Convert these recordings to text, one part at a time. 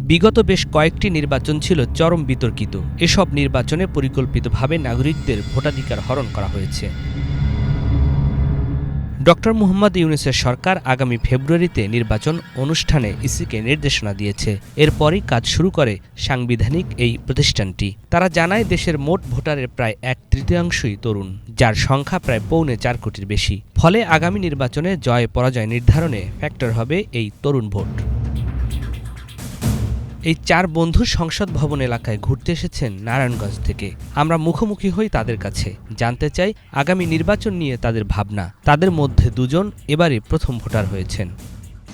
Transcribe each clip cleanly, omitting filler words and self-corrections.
বিগত বেশ কয়েকটি নির্বাচন ছিল চরম বিতর্কিত। এসব নির্বাচনে পরিকল্পিতভাবে নাগরিকদের ভোটাধিকার হরণ করা হয়েছে। ডক্টর মুহাম্মদ ইউনূসের সরকার আগামী ফেব্রুয়ারিতে নির্বাচন অনুষ্ঠানে ইসিকে নির্দেশনা দিয়েছে। এরপরই কাজ শুরু করে সাংবিধানিক এই প্রতিষ্ঠানটি। তারা জানায় দেশের মোট ভোটারের প্রায় 1/3 তরুণ, যার সংখ্যা প্রায় 3.25 কোটির বেশি। ফলে আগামী নির্বাচনে জয় পরাজয় নির্ধারণে ফ্যাক্টর হবে এই তরুণ ভোট। এই 4 বন্ধু সংসদ ভবন এলাকায় ঘুরতে এসেছেন নারায়ণগঞ্জ থেকে। আমরা মুখোমুখি হই তাদের কাছে, জানতে চাই আগামী নির্বাচন নিয়ে তাদের ভাবনা। তাদের মধ্যে 2 জন এবারই প্রথম ভোটার হয়েছেন।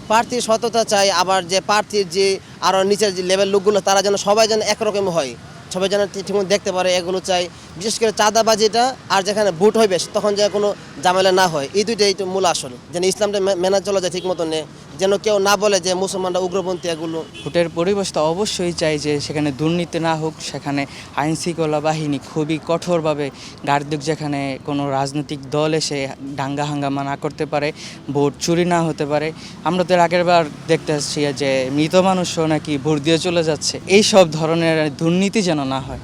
প্রার্থীর সততা চাই, আবার যে প্রার্থীর যে আরও নিচের যে লেভেল লোকগুলো তারা যেন সবাই যেন একরকম হয়, সবাই যেন ঠিকমতো দেখতে পারে, এগুলো চাই। বিশেষ করে চাঁদাবাজিটা আর যেখানে ভোট হইবে তখন যেন কোনো ঝামেলা না হয়, এই দুইটাই তো মূল আসল। যেন ইসলামটা মেনে চলা যায় ঠিক মতো নেই, যেন কেউ না বলে যে মুসলমানরা উগ্রপন্থী। এগুলো ভোটের পরিবেশ তো অবশ্যই চাই যে সেখানে দুর্নীতি না হোক, সেখানে আইন শৃঙ্খলা বাহিনী খুবই কঠোরভাবে গার্ড দিক, যেখানে কোনো রাজনৈতিক দল এসে দাঙ্গা হাঙ্গামা না করতে পারে, ভোট চুরি না হতে পারে। আমরা তো আগের বার দেখতে আসছি যে মৃত মানুষও নাকি ভোট দিয়ে চলে যাচ্ছে। এই সব ধরনের দুর্নীতি যেন না হয়।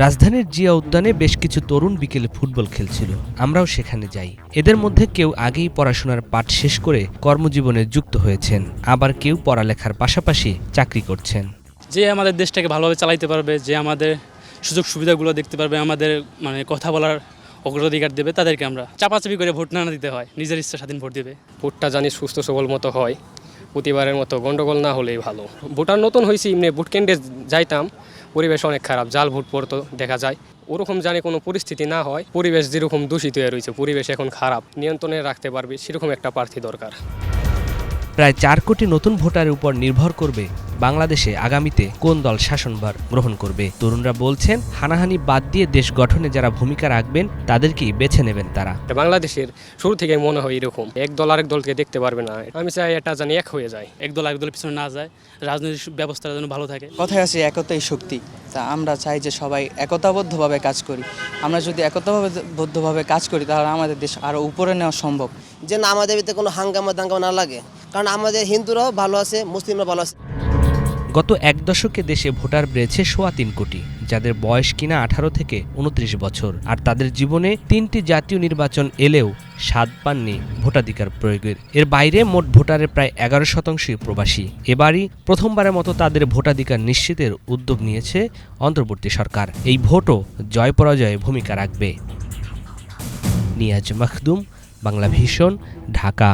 রাজধানীর জিয়া উদ্যানে বেশ কিছু তরুণ বিকেলে ফুটবল খেলছিল। আমরাও সেখানে যাই। এদের মধ্যে কেউ আগেই পড়াশোনার পাঠ শেষ করে কর্মজীবনে যুক্ত হয়েছেন, আবার কেউ পড়ালেখার পাশাপাশি চাকরি করছেন। যে আমাদের দেশটাকে ভালোভাবে চালাইতে পারবে, যে আমাদের সুযোগ সুবিধাগুলো দেখতে পারবে, আমাদের কথা বলার অগ্রাধিকার দেবে, তাদেরকে আমরা চাপাচাপি করে ভোট না দিতে হয়, নিজের ইচ্ছা স্বাধীন ভোট দেবে। ভোটটা জানি সুস্থ সবল মতো হয়, প্রতিবারের মতো গন্ডগোল না হলেই ভালো। ভোটার নতুন হয়েছি, এমনি ভোট কেন্দ্রে যাইতাম, পরিবেশ অনেক খারাপ, জাল ভোট পড়তো দেখা যায়। ওরকম জানি কোনো পরিস্থিতি না হয়, পরিবেশ যেরকম দূষিত হয়ে রয়েছে, পরিবেশ এখন খারাপ, নিয়ন্ত্রণে রাখতে পারবে সেরকম একটা প্রার্থী দরকার। প্রায় 4 কোটি নতুন ভোটারের উপর নির্ভর করবে বাংলাদেশে আগামীতে কোন দল শাসনভার গ্রহণ করবে। তরুণরা বলছেন, হানাহানি বাদ দিয়ে দেশ গঠনে যারা ভূমিকা রাখবেন তাদেরকেই বেছে নেবেন তারা। বাংলাদেশের শুরু থেকে মনে হয় এরকম, এক দল আরেক দলকে দেখতে পারবে না। আমি চাই এটা জানি এক হয়ে যায়, এক দল আরেক দলের পিছনে না যায়, রাজনৈতিক ব্যবস্থাটা যেন ভালো থাকে। কথায় আছে একতাই শক্তি। তা আমরা চাই যে সবাই একতাবদ্ধভাবে কাজ করি। আমরা যদি একতাবদ্ধভাবে কাজ করি তাহলে আমাদের দেশ আরও উপরে নেওয়া সম্ভব। যেন আমাদের ভিতরে কোনো হাঙ্গামা দাঙ্গামা না লাগে, কারণ আমাদের হিন্দুরাও ভালো আছে, মুসলিমরা ভালো আছে। গত 1 দশকে দেশে ভোটার বেড়েছে 3.25 কোটি, যাদের বয়স কিনা 18 থেকে 29 বছর। আর তাদের জীবনে 3টি জাতীয় নির্বাচন এলেও স্বাদ পাননি ভোটাধিকার প্রয়োগের। এর বাইরে মোট ভোটারের প্রায় 11% প্রবাসী। এবারই প্রথমবারের মতো তাদের ভোটাধিকার নিশ্চিতের উদ্যোগ নিয়েছে অন্তর্বর্তী সরকার। এই ভোটও জয় পরাজয়ে ভূমিকা রাখবে। নিয়াজ মাখদুম, বাংলা ভিশন, ঢাকা।